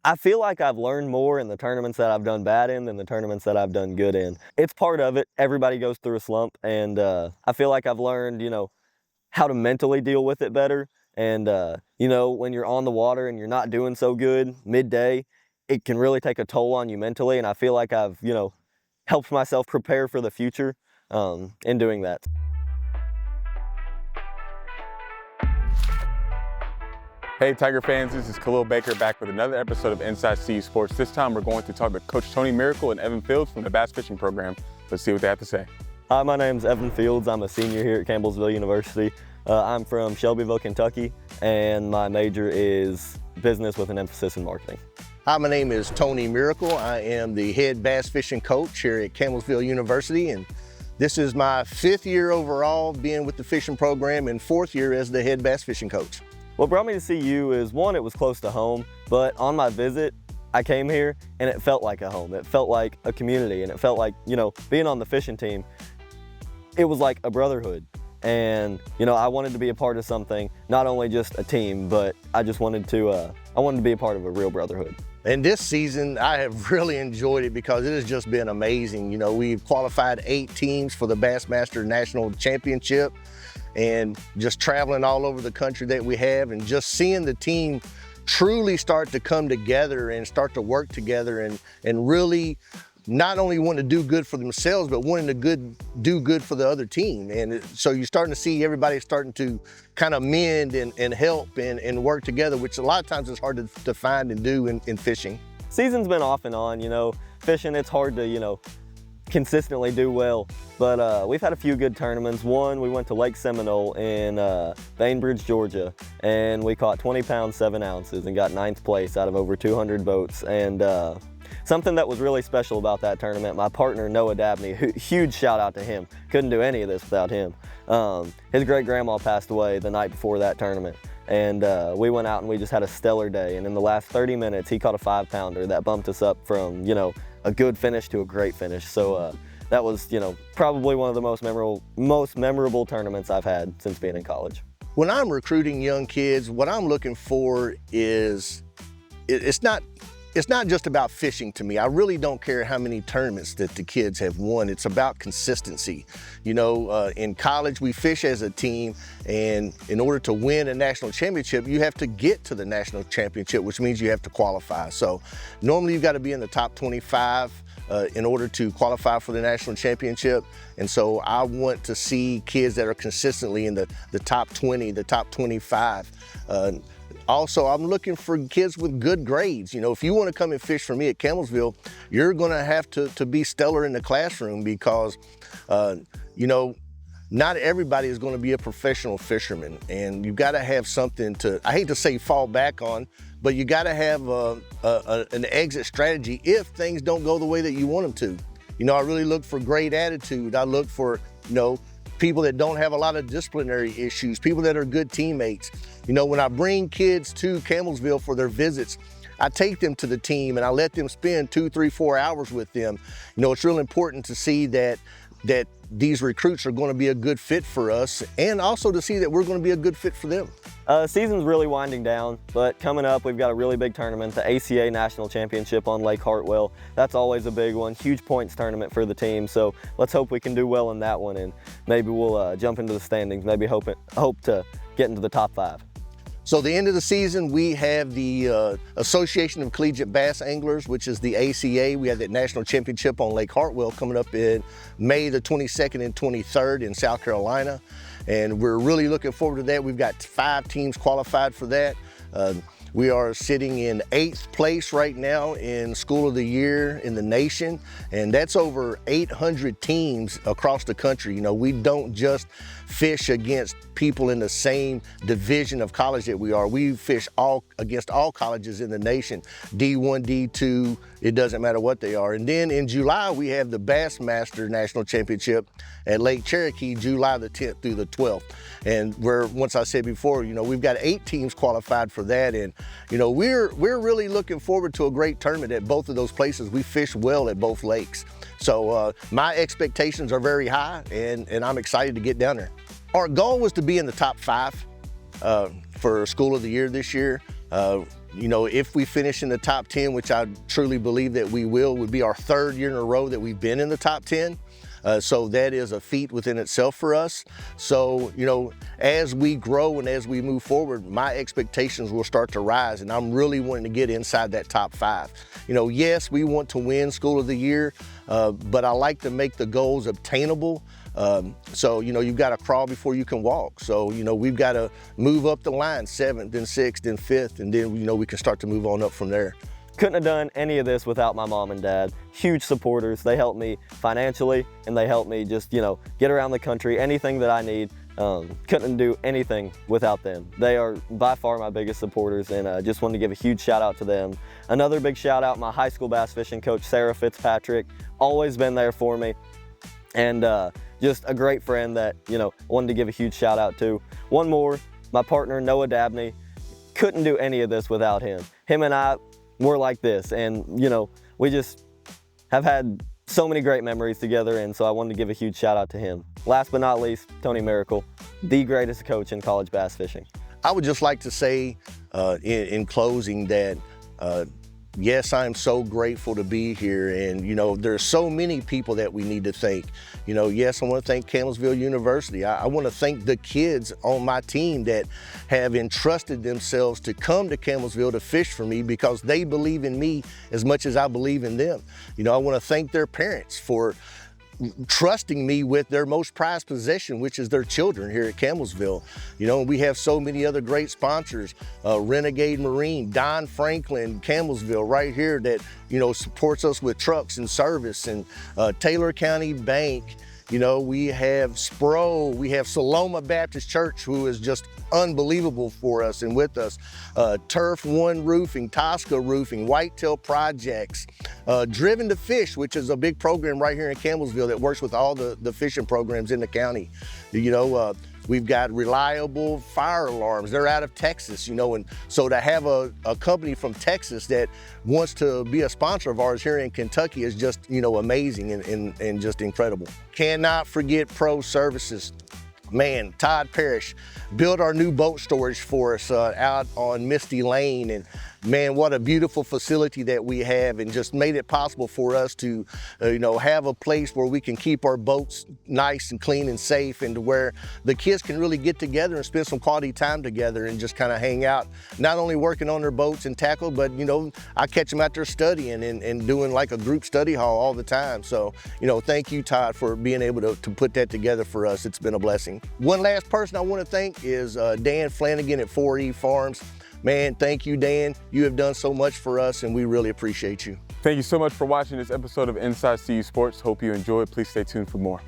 I feel like I've learned more in the tournaments that I've done bad in than the tournaments that I've done good in. It's part of it. Everybody goes through a slump, and I feel like I've learned, how to mentally deal with it better. And, when you're on the water and you're not doing so good midday, it can really take a toll on you mentally. And I feel like I've, helped myself prepare for the future in doing that. Hey Tiger fans, this is Khalil Baker back with another episode of Inside CU Sports. This time we're going to talk to Coach Tony Miracle and Evan Fields from the bass fishing program. Let's see what they have to say. Hi, my name's Evan Fields. I'm a senior here at Campbellsville University. I'm from Shelbyville, Kentucky, and my major is business with an emphasis in marketing. Hi, my name is Tony Miracle. I am the head bass fishing coach here at Campbellsville University, and this is my 5th year overall being with the fishing program and 4th year as the head bass fishing coach. What brought me to CU is, one, it was close to home, but on my visit, I came here and it felt like a home. It felt like a community, and it felt like, being on the fishing team, it was like a brotherhood. And, I wanted to be a part of something, not only just a team, but I just wanted to, be a part of a real brotherhood. And this season, I have really enjoyed it because it has just been amazing. We've qualified 8 teams for the Bassmaster National Championship, and just traveling all over the country that we have, and just seeing the team truly start to come together and start to work together and really not only want to do good for themselves, but wanting to do good for the other team. And so you're starting to see everybody starting to kind of mend and help and work together, which a lot of times is hard to find and do in fishing. Season's been off and on, fishing, it's hard to, consistently do well, but we've had a few good tournaments. One, we went to Lake Seminole in Bainbridge, Georgia, and we caught 20 pounds, 7 ounces and got 9th place out of over 200 boats. And something that was really special about that tournament, my partner, Noah Dabney, huge shout out to him. Couldn't do any of this without him. His great grandma passed away the night before that tournament. And we went out and we just had a stellar day. And in the last 30 minutes, he caught a 5-pounder that bumped us up from, a good finish to a great finish. So that was, probably one of the most memorable tournaments I've had since being in college. When I'm recruiting young kids, what I'm looking for is, it's not just about fishing to me. I really don't care how many tournaments that the kids have won. It's about consistency. In college, we fish as a team, and in order to win a national championship, you have to get to the national championship, which means you have to qualify. So normally you've got to be in the top 25 in order to qualify for the national championship. And so I want to see kids that are consistently in the top 20, the top 25. Also, I'm looking for kids with good grades. If you want to come and fish for me at Campbellsville, you're going to have to be stellar in the classroom because, not everybody is going to be a professional fisherman, and you've got to have something to, I hate to say fall back on, but you got to have an exit strategy if things don't go the way that you want them to. I really look for great attitude. I look for, people that don't have a lot of disciplinary issues, people that are good teammates. When I bring kids to Campbellsville for their visits, I take them to the team and I let them spend 2, 3, 4 hours with them. It's real important to see that these recruits are going to be a good fit for us, and also to see that we're going to be a good fit for them. Season's really winding down, but coming up we've got a really big tournament, the ACA National Championship on Lake Hartwell. That's always a big one, huge points tournament for the team, so let's hope we can do well in that one, and maybe we'll jump into the standings, maybe hope to get into the top 5. So the end of the season, we have the Association of Collegiate Bass Anglers, which is the ACA. We have that national championship on Lake Hartwell coming up in May the 22nd and 23rd in South Carolina. And we're really looking forward to that. We've got 5 teams qualified for that. We are sitting in 8th place right now in School of the Year in the nation, and that's over 800 teams across the country. We don't just fish against people in the same division of college that we are. We fish against all colleges in the nation, D1, D2, it doesn't matter what they are. And then in July, we have the Bassmaster National Championship at Lake Cherokee, July the 10th through the 12th. And once I said before, we've got 8 teams qualified for that. And, we're really looking forward to a great tournament at both of those places. We fish well at both lakes. So my expectations are very high, and I'm excited to get down there. Our goal was to be in the top 5 for School of the Year this year. You know, if we finish in the top 10, which I truly believe that we will, would be our 3rd year in a row that we've been in the top 10. So that is a feat within itself for us. So, you know, as we grow and as we move forward, my expectations will start to rise, and I'm really wanting to get inside that top 5. You know, yes, we want to win School of the Year, but I like to make the goals obtainable. So, you know, you've got to crawl before you can walk. So, you know, we've got to move up the line, 7th, then 6th, then 5th, and then, you know, we can start to move on up from there. Couldn't have done any of this without my mom and dad. Huge supporters. They helped me financially, and they helped me just, you know, get around the country, anything that I need. Couldn't do anything without them. They are by far my biggest supporters, and just wanted to give a huge shout out to them. Another big shout out, my high school bass fishing coach, Sarah Fitzpatrick, always been there for me. And just a great friend that, you know, wanted to give a huge shout out to. One more, my partner, Noah Dabney. Couldn't do any of this without him. Him and I, we're like this, and you know, we just have had so many great memories together, and so I wanted to give a huge shout out to him. Last but not least, Tony Miracle, the greatest coach in college bass fishing. I would just like to say in closing that yes, I'm so grateful to be here, and you know, there's so many people that we need to thank. You know, yes, I want to thank Campbellsville University. I want to thank the kids on my team that have entrusted themselves to come to Campbellsville to fish for me because they believe in me as much as I believe in them. You know, I want to thank their parents for trusting me with their most prized possession, which is their children here at Campbellsville. You know, we have so many other great sponsors, Renegade Marine, Don Franklin, Campbellsville right here that, you know, supports us with trucks and service, and Taylor County Bank. You know, we have Spro, we have Saloma Baptist Church, who is just unbelievable for us and with us. Turf One Roofing, Tosca Roofing, Whitetail Projects, Driven to Fish, which is a big program right here in Campbellsville that works with all the fishing programs in the county. You know, we've got Reliable Fire Alarms. They're out of Texas, you know, and so to have a company from Texas that wants to be a sponsor of ours here in Kentucky is just, you know, amazing and just incredible. Cannot forget Pro Services. Man, Todd Parrish built our new boat storage for us out on Misty Lane, and man, what a beautiful facility that we have, and just made it possible for us to, you know, have a place where we can keep our boats nice and clean and safe, and to where the kids can really get together and spend some quality time together and just kind of hang out, not only working on their boats and tackle, but, you know, I catch them out there studying and doing like a group study hall all the time. So, you know, thank you, Todd, for being able to put that together for us. It's been a blessing. One last person I want to thank is Dan Flanagan at 4E Farms. Man, thank you, Dan. You have done so much for us, and we really appreciate you. Thank you so much for watching this episode of Inside CU Sports. Hope you enjoyed. Please stay tuned for more.